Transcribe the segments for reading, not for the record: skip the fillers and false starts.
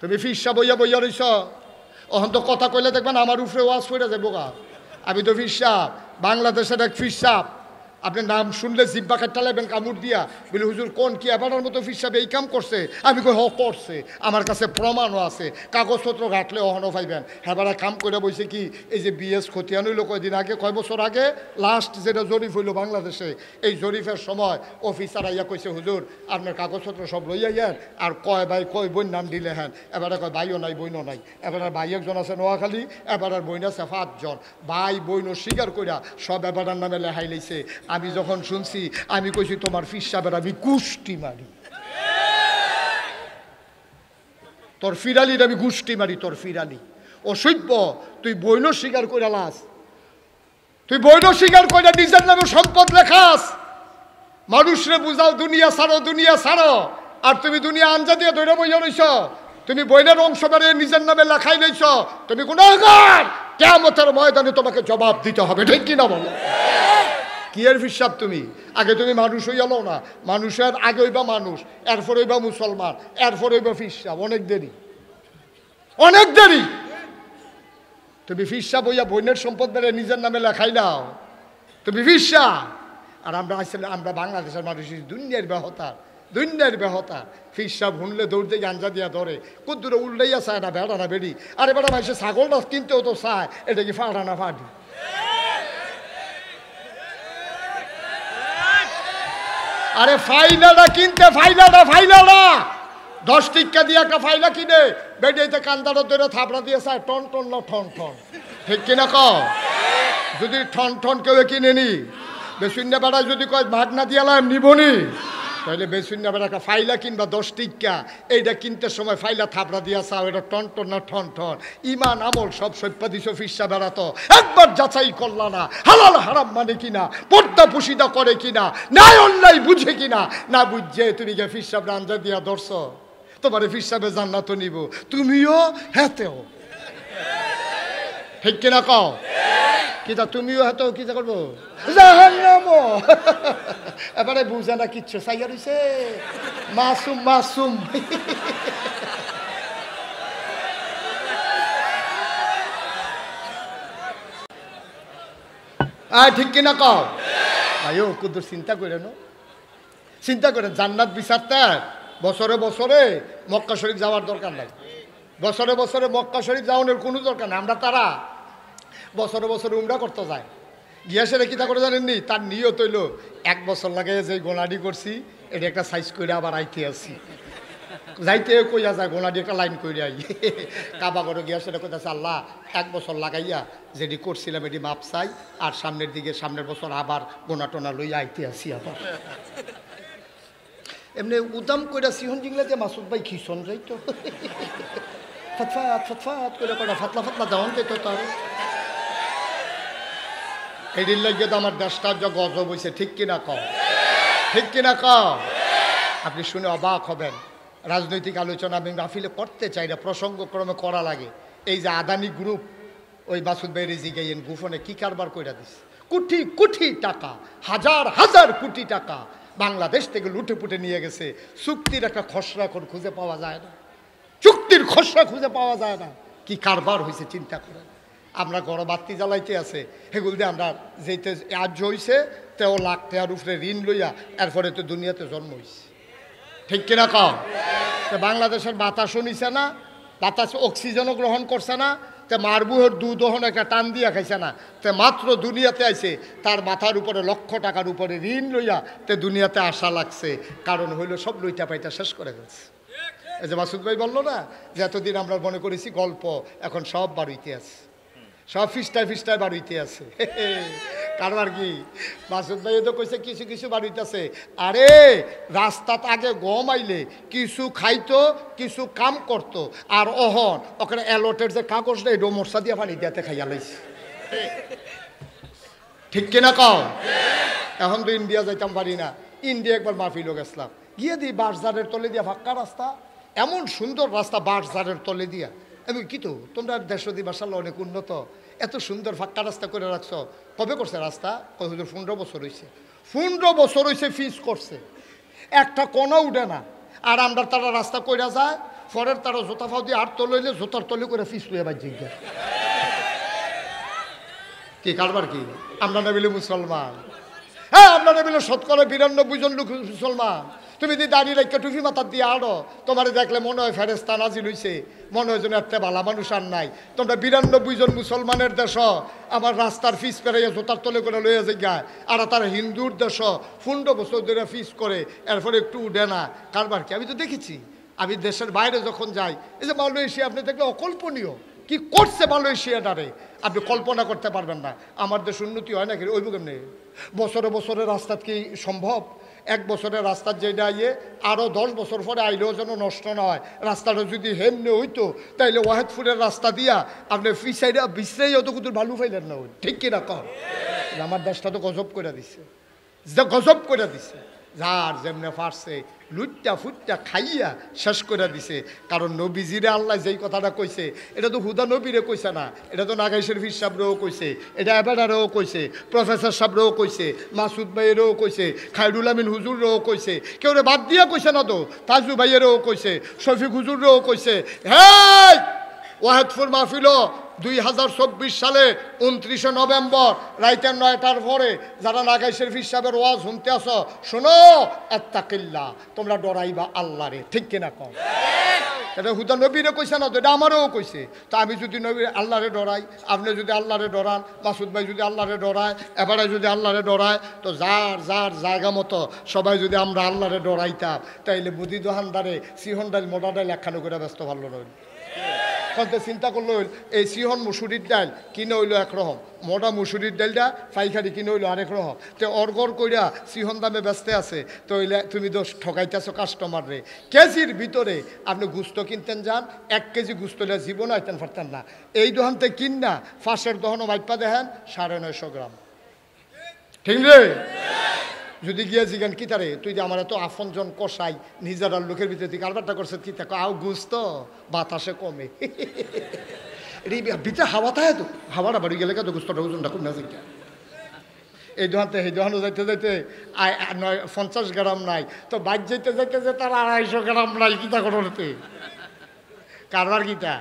তুমি ফিরসা বইয়া বইয়া রইছ, অহন তো কথা কইলে দেখবেন আমার উপরে ওয়াজ করে যাবো গা। আমি তো ফিরসা, বাংলাদেশের এক ফিরসা, আপনার নাম শুনলে জিব্বা কাটটা লাগবেন কামড় দিয়া, বলে হুজুর কোন কি এবারের মতো ফিরসাব এই কাম করছে? আমি কই হ করছে, আমার কাছে প্রমাণও আছে, কাগজপত্র ঘাটলে অহনও পাইবেন। হেবারা কাম করে বইছে কি, এই যে বিএস খতিয়ান হইল কয়দিন আগে, কয় বছর আগে লাস্ট যেটা জরিপ হইল বাংলাদেশে, এই জরিপের সময় অফিসার আইয়া কইছে হুজুর আপনার কাগজপত্র সব লইয়া ইয়ান, আর কয় ভাই কয় বোন নাম দিলে হ্যাঁ, এবারে কয় ভাইও নাই বইনও নাই, এবারে ভাই একজন আছে নোয়াখালী, এবারের বইন আছে 5 জন, ভাই বইনও স্বীকার কইরা সব এবারের নামে লেহাই লইছে। আমি যখন শুনছি আমি কইছি তোমার ফিরসাবের আমি গুষ্টি মারি, তোর ফিরালির আমি গুষ্টি মারি, তোর ফিরালি অসভ্য। তুই বইন স্বীকার করে লাস, তুই বইন স্বীকার করে নিজের নামে সম্পদ লেখাস, মানুষরে বুঝাও দুনিয়া ছাড়ো দুনিয়া ছাড়ো, আর তুমি দুনিয়া আঞ্জা দিয়ে ধরে বইয়া রইছ, তুমি বইনের অংশ বেড়ে নিজের নামে লেখাই লইছ, তুমি গুনাহগার, কিয়ামতের ময়দানে তোমাকে জবাব দিতে হবে, ঠিক কিনা বলো? কি এর ফিরসাব তুমি? আগে তুমি মানুষ হইয়া লও না, মানুষের আগে হইবা মানুষ, এরপর হইবা মুসলমান, এরপর হইবা ফিরসাব, অনেক দেরি, অনেক দেরি। তুমি ফিরসাব হইয়া বইনের সম্পদ বেড়ে নিজের নামে লেখাই নাও, তুমি ফিরসা। আর আমরা আসলে আমরা বাংলাদেশের মানুষ দুনিয়ার বেহতার, দুনিয়ার বেহতার। ফিরসাব শুনলে দৌড় দিয়ে গাঞ্জা দিয়া ধরে, কুদ্দুরে উল্টাইয়া চায় না, বেড়া না বেড়ি। আরে বেড়া ভাই সে ছাগলটা কিনতেও তো চায়, এটা কি ফাড়া না ফাটি? আরে ফাইলাটা কিনতে, ফাইলাটা 10 টিক্কা দিয়ে একটা ফাইলা কিনে বেডিতে কান্দাটা ধরে থাপড়া দিয়ে চায় টন টন না ঠন ঠন, ঠিক কিনা কও? যদি ঠন ঠন কেউ কিনে নি, বেশিন্য বেড়া যদি কয় ভাগ না দিয়ালাম নিবনি, তাহলে বেশিন্য বেড়া একটা ফাইলা কিনবা 10 টিক্কা, এইটা কিনতে সময় ফাইলা থাপড়া দিয়া চাও, এটা টন টন না ঠন ঠন। ইমান আমল সব সভ্যা দিছ ফিরসা বেড়াতো, একবার যাচাই করলা না, হালাল হারাম মানে কিনা, পর্দা পুশিদা করে কিনা, ন্যায় অন্যায় বুঝে কিনা, না বুঝছে তুমি গে ফিরসাব রাঞ্জা দিয়া ধরছ, তোমার ফিরসাবে জান্নাত নিব, তুমিও হেতেও, ঠিক কিনা কও? কিতা তুমিও হেতেও কিতা করবো জাহান্নাম। এবারে বুঝে না কিচ্ছু, সাইয়া রইছে মাসুম মাসুম। ঠিক কিনা কও? আয়ো কুদুর চিন্তা করে নো, চিন্তা করেন জান্নাত বিচারতে বছরে বছরে মক্কা শরীফ যাওয়ার দরকার নাই, বছরে বছরে মক্কা শরীফ যাওয়ানোর কোনো দরকার নেই। আমরা তারা বছরে বছরে উমরা করতে যায়, গিয়া সেটা কিতা করে জানেননি, তার নিয়ত হইল 1 বছর লাগে যে গোনাডি করছি এটা একটা সাইজ করে আবার আইতে আসি, যাইতে কইয়া যায় গোনাডি একটা লাইন করে আই, কাবা করে গিয়া সেটা কইতাছে আল্লাহ 1 বছর লাগাইয়া যেটি করছিলাম এটি মাপ চাই, আর সামনের দিকে সামনের বছর আবার গোনা টোনা লইয়া আইতে আসি আবার। এমনি উদাম কইরা সিহন জিংলাতে মাসুদ ভাই খিসন যাইতো, ফতফাত ফতফাত করে কটা ফাতলা ফাতলা যাওয়ান যাইতো। তার এদিন লাগিয়ে তো আমার দেশটার যা গজব হয়েছে, ঠিক কিনা কও? ঠিক কিনা কও? আপনি শুনে অবাক হবেন, রাজনৈতিক আলোচনা আমি মাহফিলে করতে চাই না, প্রসঙ্গক্রমে করা লাগে। এই যে আদানি গ্রুপ, ওই মাসুদ ভাই রেজি গাইয়েন গোপনে কি কারবার কইরা দিছে, কোটি কোটি টাকা, হাজার হাজার কোটি টাকা বাংলাদেশ থেকে লুটে পুটে নিয়ে গেছে। চুক্তির একটা খসড়া এখন খুঁজে পাওয়া যায় না, চুক্তির খসড়া খুঁজে পাওয়া যায় না। কি কারবার হয়েছে চিন্তা করেন। আমরা গড় বাতি জ্বালাইতে আছে, সেগুলো দিয়ে আমরা যেতে আজ হয়েছে 13 লাখ টাকার উপরে ঋণ লইয়া এরপরে তো দুনিয়াতে জন্ম হয়েছে, ঠিক কিনা কম? তো বাংলাদেশের বাতাসও নিছে না, বাতাস অক্সিজেনও গ্রহণ করছে না, তে মারবুহের দুধহন একটা টান দিয়া খাইছে না, তে মাত্র দুনিয়াতে আইছে তার মাথার উপরে লক্ষ টাকার উপরে ঋণ লইয়া তে দুনিয়াতে আসা লাগছে। কারণ হইল সব লইটা পাইটা শেষ করে গেছে। এই যে মাসুদ ভাই বললো না যে এতদিন আমরা মনে করেছি গল্প, এখন সব বাড়িতে আছে, সব ফিস্টায় ফিস্টায় বাড়িতে আছে। কারবার কি মাসুদ ভাই তো কইছে কিছু কিছু বাড়িতে আছে। আরে রাস্তাত আগে গম আইলে কিছু খাইতো, কিছু কাম করতো, আর অহন ওখানে অ্যালটের যে কাগজ নেই এটা মশা দিয়ে পানি দিয়াতে খাইয়া লাইছে, ঠিক কিনা কও? এখন তো ইন্ডিয়া যাইতাম পারি না, ইন্ডিয়া একবার মাহফিল গেছিলাম, গিয়ে দিই বাঁশঝাড়ের তলে দিয়া ফাঁকা রাস্তা, এমন সুন্দর রাস্তা বাঁশঝাড়ের তলে দিয়া। আমি কি তো তোমরা দেশদি মাশাআল্লাহ অনেক উন্নত, এত সুন্দর ফাঁকা রাস্তা করে রাখছো, কবে করছে রাস্তা? 15 বছর হয়েছে। 15 বছর হয়েছে ফিস করছে, একটা কোনো উঠে না। আর আমরা তারা রাস্তা কইরা যায় পরের তারা জোতা ফাও দিয়ে আর তলইলে জোতার তলে করে ফিস লইয়া বাজ জিজ্ঞা কি কারবার কি আমরা না বলি মুসলমান হ্যাঁ আমরা না বলে ৯৯ জন লোক মুসলমান তুমি যদি দাঁড়িয়ে রেখে টুপি মাথার দিয়ে আড়ো তোমার দেখলে মনে হয় ফেরেস্তা নাজিল হইছে মনে হয় যেন একটা ভালো মানুষ আর নাই তোমরা ৯২ জন মুসলমানের দেশ আমার রাস্তার ফিস পেরাইয়া জোতার তলে করে লইয়া যায় আর তার হিন্দুর দেশ ১৫ বছর ধরে ফিস করে এরপরে একটু উঠে না কারবার কি আমি তো দেখেছি আমি দেশের বাইরে যখন যাই এই যে মালয়েশিয়া আপনি দেখলে অকল্পনীয় কি করছে মালয়েশিয়াটারে আপনি কল্পনা করতে পারবেন না আমার দেশ উন্নতি হয় নাকি ওই কেমনি বছরে বছরে রাস্তা কি সম্ভব ১ বছরের রাস্তার যেটা আরও ১০ বছর পরে আইলেও যেন নষ্ট না হয় রাস্তাটা যদি হেমনে হইতো তাইলে ওয়াহেদপুরের রাস্তা দিয়া আপনি ফিসাইডা বিশ্রাই হতো কিন্তু ভালো পাইলেন না ঠিক কিনা কর আমার দেশটা তো গজব করে দিছে গজব করে দিছে যার যেমনে পারছে লুটটা ফুটটা খাইয়া শেষ করে দিছে কারণ নবীজিরে আল্লাহ যেই কথাটা কইছে এটা তো হুদা নবীরে কইছে না এটা তো নাগাই শরীফ সাহেবরেও কইছে এটা এবারেও কইছে প্রফেসর সাহেবরেও কইছে মাসুদ ভাইয়েরও কইছে খায়রুল আমিন হুজুররেও কইছে কেউ রে বাদ দিয়া কইছে না তো তাজু ভাইয়েরও কইছে শফিক হুজুররেও কইছে হ্যাঁ ওয়াহেদপুর মাহফিল ২০২৪ সালে ২৯ নভেম্বর রাইতের ৯টার পরে যারা নাগাই শরীফ সাহেবের ওয়াজ শুনতে আসো শোনো আত্তাকিল্লাহ তোমরা ডরাইবা আল্লাহরে ঠিক কিনা কম এটা হুদা নবীরে কইছে না তো এটা আমারও কইছে তো আমি যদি নবীর আল্লাহরে ডরাই আপনি যদি আল্লাহরে ডরান মাসুদ ভাই যদি আল্লাহরে ডরায় এবারে যদি আল্লাহরে ডরায় তো যার যার জায়গা মতো সবাই যদি আমরা আল্লাহরে ডরাইতাম তাইলে বুদ্ধি দোহানদারে সিহন ডাইল মোটা ডাইল একখানো করে ব্যস্ত ভালো নয় চিন্তা করলো এই সিহন মুসুরির ডাল কিনে হইলো একরকম মোটা মুসুরির ডালটা পাইকারি কিনে হইলো আরেক রকম তো অর্গর কইরা সিহন দামে ব্যস্ত আছে তো হইলে তুমি তো ঠকাইতেছো কাস্টমাররে কেজির ভিতরে আপনি গুস্ত কিনতেন যান ১ কেজি গুস্ত জীবন আইতেন পারতেন না এই দোকান থেকে কিন না ফাঁসের দহনও মাইপা দেখেন ৯৫০ গ্রাম ঠিক রে যদি গিয়ে জিগান কি তারে তুই যে আমার এত আপনজন কষাই নিজের লোকের ভিতরে তুই কারবারটা করছে কি তা আও গুস্ত বাতাসে কমে ভিতরে হাওয়া থাকে তো হাওয়াটা বাড়ি গেলে তো গুস্তটা ওজনটা খুব না জিজ্ঞা এই দোকানতে এই দোকানে যাইতে যাইতে ৫০ গ্রাম নাই তো বাইক যাইতে যাইতে যে তার ২৫০ গ্রাম নাই কিতা করতে কারবার কিতা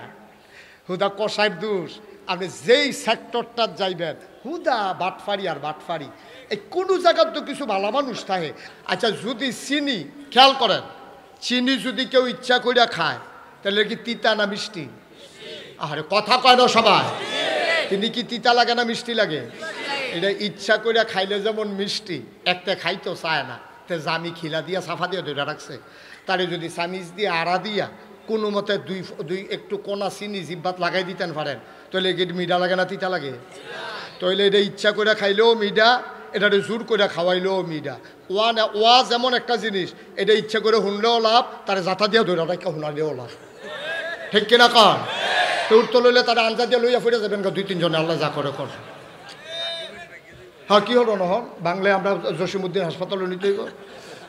হুদা কষাইয়ের দোষ আপনি যেই সেক্টরটা যাইবেন হুদা বাটফারি আর বাটফারি এই কোনো জায়গার তো কিছু ভালো মানুষ থাকে আচ্ছা যদি চিনি খেয়াল করেন চিনি যদি কেউ ইচ্ছা করিয়া খায় তাহলে কি তিতা না মিষ্টি আরে কথা কয় না সবাই তিনি কি তিতা লাগে না মিষ্টি লাগে এটা ইচ্ছা করিয়া খাইলে যেমন মিষ্টি একটা খাইতো চায় না তে জামি খিলা দিয়া সাফা দিয়া ধরে রাখছে তারে যদি চামিচ দিয়ে আড়া দিয়া কোনো মতে দুই একটু কোনা চিনি জিব্বাত লাগাই দিতেন পারেন তাহলে কি মিঠা লাগে না তিতা লাগে তাহলে এটা ইচ্ছা করে খাইলেও মিঠা এটারে জোর করে খাওয়াইলেও মিঠা ওয়াজ এমন একটা জিনিস এটা ইচ্ছা করে শুনলেও লাভ তার জাতা দিয়া ধরে রাখা শুনালেও লাভ ঠিক কিনা কন তোর তো লইলে তারা আঞ্জা দিয়ে লইয়া ফিরে যাবেন ২-৩ জনে আল্লাহ যা করে কর হ্যাঁ কী হলো নহন বাংলায় আমরা জসিমউদ্দিন হাসপাতালে নিতে হইব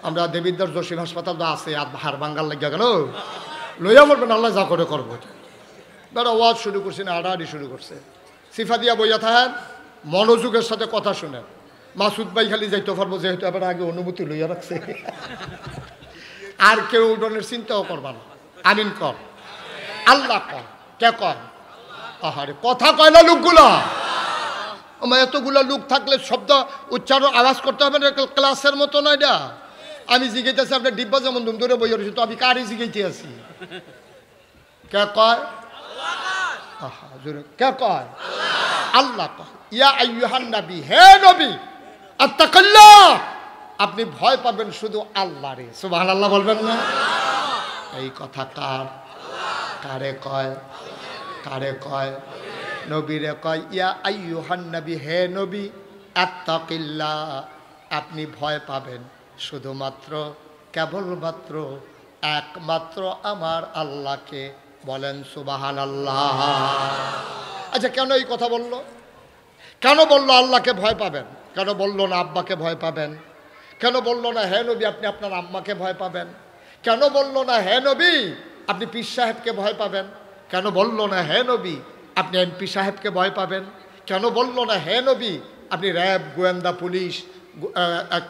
আমরা দেবিদ্দার জসিম হাসপাতাল তো আছে আর হার বাঙ্গাল লাগিয়া কেন লইয়া বলবেন আল্লাহ যা করে করবো তারা ওয়াজ শুরু করছে না আড়াআড়ি শুরু করছে সিফা দিয়া বইয়া থাকেন মনোযোগের সাথে কথা শুনেন মাসুদ ভাই খালি যাইতে পারবো যেহেতু এবার আগে অনুমতি লইয়া রাখছে আর কেউ উডনের চিন্তাও করবা না আমিন কর আল্লাহ কর কে কর আহারে কথা কয় না লোকগুলা আমার এতগুলা লোক থাকলে শব্দ উচ্চারণ আওয়াজ করতে হবে না ক্লাসের মতো না এটা আমি জিগাইতেছি আপনার ডিব্বা যেমন ধুম ধরে বই রয়েছে তো আমি কারই জিগাইতে আছি কে কয় আহা জোরে কে কয় আল্লাহ কয় ইয়া আইয়ুহান নবী হে নবী আত্তাকিল্লাহ আপনি ভয় পাবেন শুধু আল্লাহরে সুবহানাল্লাহ বলবেন না এই কথা কারে কয় কারে কয় নবীরে কয় ইয়া আইয়ুহান নবী হে নবী আত্তাকিল্লাহ আপনি ভয় পাবেন শুধুমাত্র কেবলমাত্র একমাত্র আমার আল্লাহকে বলেন সুবহানাল্লাহ আচ্ছা কেন এই কথা বললো কেন বললো আল্লাহকে ভয় পাবেন কেন বললো না আব্বাকে ভয় পাবেন কেন বললো না হে নবী আপনি আপনার আম্মাকে ভয় পাবেন কেন বললো না হে নবী আপনি পীর সাহেবকে ভয় পাবেন কেন বললো না হে নবী আপনি এমপি সাহেবকে ভয় পাবেন কেন বললো না হে নবী আপনি র্যাব গোয়েন্দা পুলিশ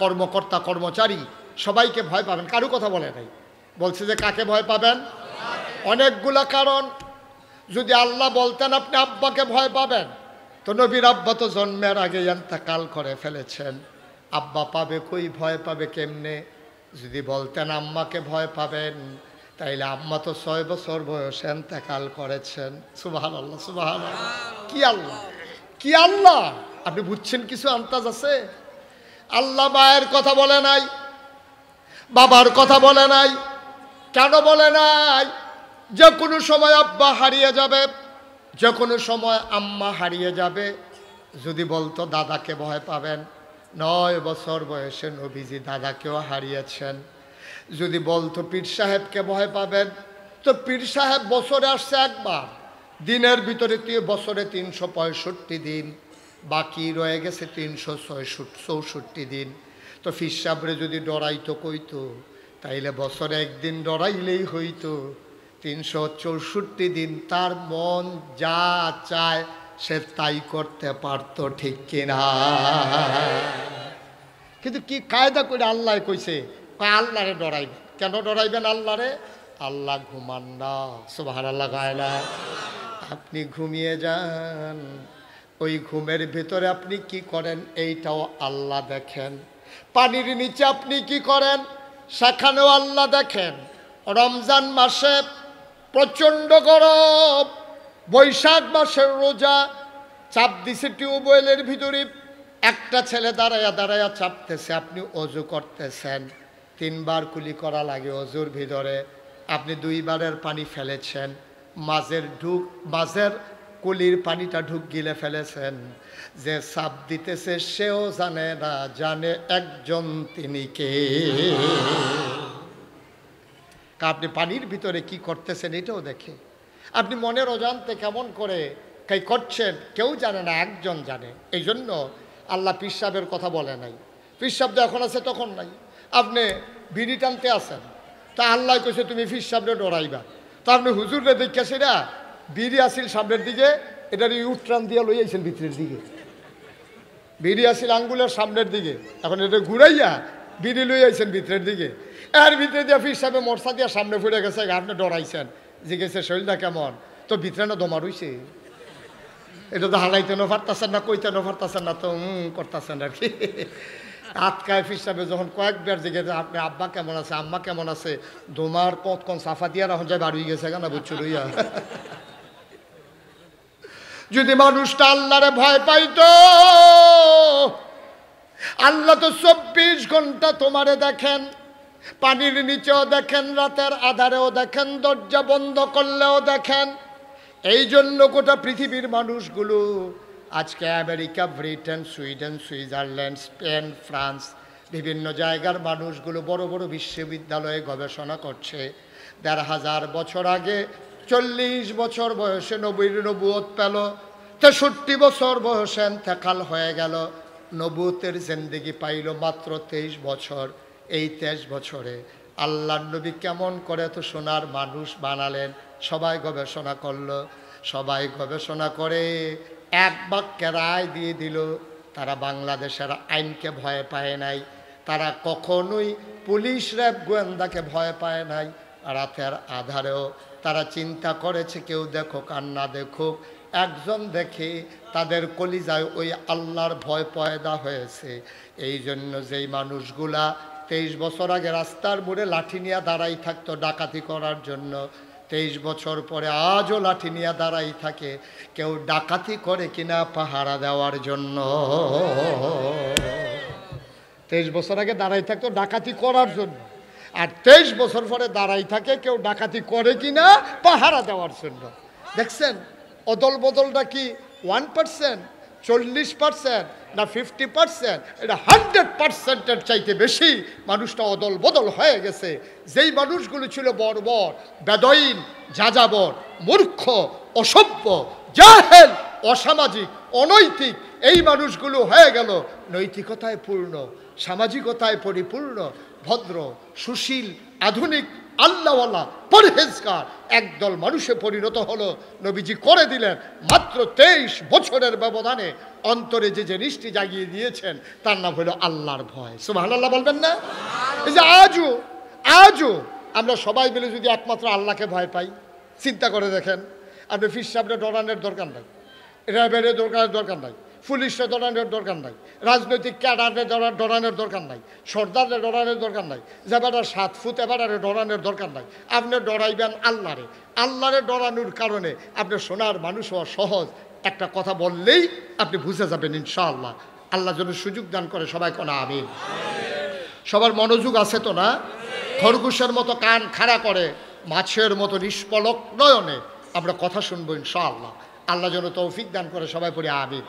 কর্মকর্তা কর্মচারী সবাইকে ভয় পাবেন কারো কথা বলে নাই বলছে যে কাকে ভয় পাবেন অনেকগুলা কারণ। যদি আল্লাহ বলতেন আপনি আব্বাকে ভয় পাবেন, তো নবীর আব্বা তো জন্মের আগে ইন্তেকাল করে ফেলেছেন, আব্বা পাবে কই, ভয় পাবে কেমনে? যদি বলতেন আম্মাকে ভয় পাবেন, তাইলে আম্মা তো 6 বছর বয়সে ইন্তেকাল করেছেন। সুবহানাল্লাহ, সুবহানাল্লাহ। কি আল্লাহ, কি আল্লাহ! আপনি বুঝছেন কিছু আন্তাজ আছে? আল্লাহ মায়ের কথা বলে নাই, বাবার কথা বলে নাই। কেন বলে নাই? যে কোনো সময় আব্বা হারিয়ে যাবে, যে কোনো সময় আম্মা হারিয়ে যাবে। যদি বলতো দাদাকে ভয় পাবেন, 9 বছর বয়সে নবীজি দাদাকেও হারিয়েছেন। যদি বলতো পীর সাহেবকে ভয় পাবেন, তো পীর সাহেব বছরে আসছে একবার, দিনের ভিতরে বছরে 365 দিন, বাকি রয়ে গেছে 364 দিন। তো পীর সাহেবরে যদি ডরাইতো কইতো, তাইলে বছরে একদিন ডরাইলেই হইতো। 364 দিন তার মন যা চায় সে তাই করতে পারত, ঠিক কিনা? কিন্তু কি কায়দা করে আল্লাহ কইছে, আল্লাহরে ডরাইবেন। কেন ডরাইবেন আল্লাহরে? আল্লাহ ঘুমান না। সুবহানাল্লাহ। গায়লা আপনি ঘুমিয়ে যান, ওই ঘুমের ভিতরে আপনি কি করেন এইটাও আল্লাহ দেখেন। পানির নিচে আপনি কি করেন সেখানেও আল্লাহ দেখেন। রমজান মাসে প্রচণ্ড গরম, বৈশাখ মাসের রোজা, চাপ দিছে টিউবওয়েলের ভিতরে, একটা ছেলে দাঁড়ায়া দাঁড়ায়া চাপতেছে, আপনি অজু করতেছেন, 3 বার কুলি করা লাগে অজুর ভিতরে, আপনি 2 বারের পানি ফেলেছেন, মাঝের কুলির পানিটা ঢুক গিলে ফেলেছেন। যে চাপ দিতেছে সেও জানে না, জানে একজন, তিনি কে? আপনি পানির ভিতরে কি করতেছেন এটাও দেখে। আপনি মনের অজান্তে কেমন করে কাই করছেন কেউ জানে না, একজন জানে। এই জন্য আল্লাহ পীর সাহেবের কথা বলে নাই। পীর সাহেব যখন আছে তখন নাই। আপনি বিড়ি টানতে আসেন, তা আল্লাহ কইছে তুমি পীর সাহেবরে ডরাইবা। তা আপনি হুজুরে দেখেছি না, বিড়ি আসিল সামনের দিকে, এটার ইউট্রান দিয়ে লই আইছেন ভিতরের দিকে। বিড়ি আসিল আঙ্গুলের সামনের দিকে, এখন এটা ঘুরাইয়া বিড়ি লই আইছেন ভিতরের দিকে। এর ভিতরে দিয়ে পীর সাহেব মরসা দিয়ে সামনে ফুটে গেছে, আপনি ডরাইছেন। জিজ্ঞেসে শরীরটা কেমন? তো ভিতরে না দমা রইছে। এটা তো হালাইতেনও পারতেছেন না, কইতেনও পারতেছেন না, তো করতেছেন আর কি। আটকায় পীর সাহেব যখন কয়েকবার জিজ্ঞেস আপনি আব্বা কেমন আছে, আম্মা কেমন আছে, দোমার কতক্ষণ সাফা দিয়া রাখুন যায় বাড়ি গেছে কেন বুঝছো লইয়া। যদি মানুষটা আল্লাহরে ভয় পাইতো, আল্লাহ তো 24 ঘন্টা তোমারে দেখেন, পানির নিচেও দেখেন, রাতের আধারেও দেখেন, দরজা বন্ধ করলেও দেখেন। এই জন্য গোটা পৃথিবীর মানুষগুলো আজকে America, Britain, Sweden, Switzerland, Spain, France, বিভিন্ন জায়গার মানুষগুলো বড় বড় বিশ্ববিদ্যালয়ে গবেষণা করছে। 1500 বছর আগে 40 বছর বয়সে নবীর নবুয়ত পেল, 63 বছর বয়সে ইন্তেকাল হয়ে গেল। নবুয়তের জিন্দেগি পাইল মাত্র 23 বছর। এই 23 বছরে আল্লাহর নবী কেমন করে তো সোনার মানুষ বানালেন, সবাই গবেষণা করলো। সবাই গবেষণা করে এক বাক্যে রায় দিয়ে দিল, তারা বাংলাদেশের আইনকে ভয় পায় নাই, তারা কখনোই পুলিশ, র্যাব, গোয়েন্দাকে ভয় পায় নাই। রাতের আধারেও তারা চিন্তা করেছে কেউ দেখুক আর না দেখুক, একজন দেখে তাদের কলিজায় ওই আল্লাহর ভয় পয়দা হয়েছে। এই জন্য যেই মানুষগুলা 23 বছর আগে রাস্তার মোড়ে লাঠি নিয়ে দাঁড়াই থাকতো ডাকাতি করার জন্য, 23 বছর পরে আজও লাঠি নিয়ে দাঁড়াই থাকে। কেউ ডাকাতি করে কিনা পাহারা দেওয়ার জন্য। 23 বছর আগে দাঁড়াই থাকতো ডাকাতি করার জন্য, আর 23 বছর পরে দাঁড়াই থাকে কেউ ডাকাতি করে কিনা পাহারা দেওয়ার জন্য। দেখছেন অদল বদলটা কি 1%, 40% না 50%? এটা 100%-এর চাইতে বেশি মানুষটা অদল বদল হয়ে গেছে। যেই মানুষগুলো ছিল বর্বর, বেদইন, যাযাবর, মূর্খ, অসভ্য, জাহেল, অসামাজিক, অনৈতিক, এই মানুষগুলো হয়ে গেল নৈতিকতায় পূর্ণ, সামাজিকতায় পরিপূর্ণ, ভদ্র, সুশীল, আধুনিক, আল্লাহওয়ালা, পরহেজগার একদল মানুষে পরিণত হলো। নবীজি করে দিলেন মাত্র 23 বছরের ব্যবধানে অন্তরে যে জিনিসটি জাগিয়ে দিয়েছেন তার নাম হলো আল্লাহর ভয়। সুবহানাল্লাহ বলবেন না? এই যে আজও আমরা সবাই মিলে যদি একমাত্র আল্লাহকে ভয় পাই, চিন্তা করে দেখেন, আপনি ফির সাহেবরে ডরানোর দরকার নাই, র্যাবের দরকার নাই, পুলিশে ডরানোর দরকার নাই, রাজনৈতিক ক্যাডারে ডরানোর দরকার নাই, সর্দারে ডরানোর দরকার নাই, যেবারে 7 ফুট এবারে ডরানোর দরকার নাই। আপনি ডরাইবেন আল্লাহরে। আল্লাহরে ডরানোর কারণে আপনি সোনার মানুষ হওয়া সহজ। একটা কথা বললেই আপনি বুঝে যাবেন ইনশাআল্লাহ। আল্লাহ যেন সুযোগ দান করে, সবাই কোনা আমিন। সবার মনোযোগ আছে তো না? খরগোশের মতো কান খাড়া করে মাছের মতো নিষ্পলক নয়নে আমরা কথা শুনবো ইনশাআল্লাহ। আল্লাহ যেন তৌফিক দান করে, সবাই পড়ে আমিন।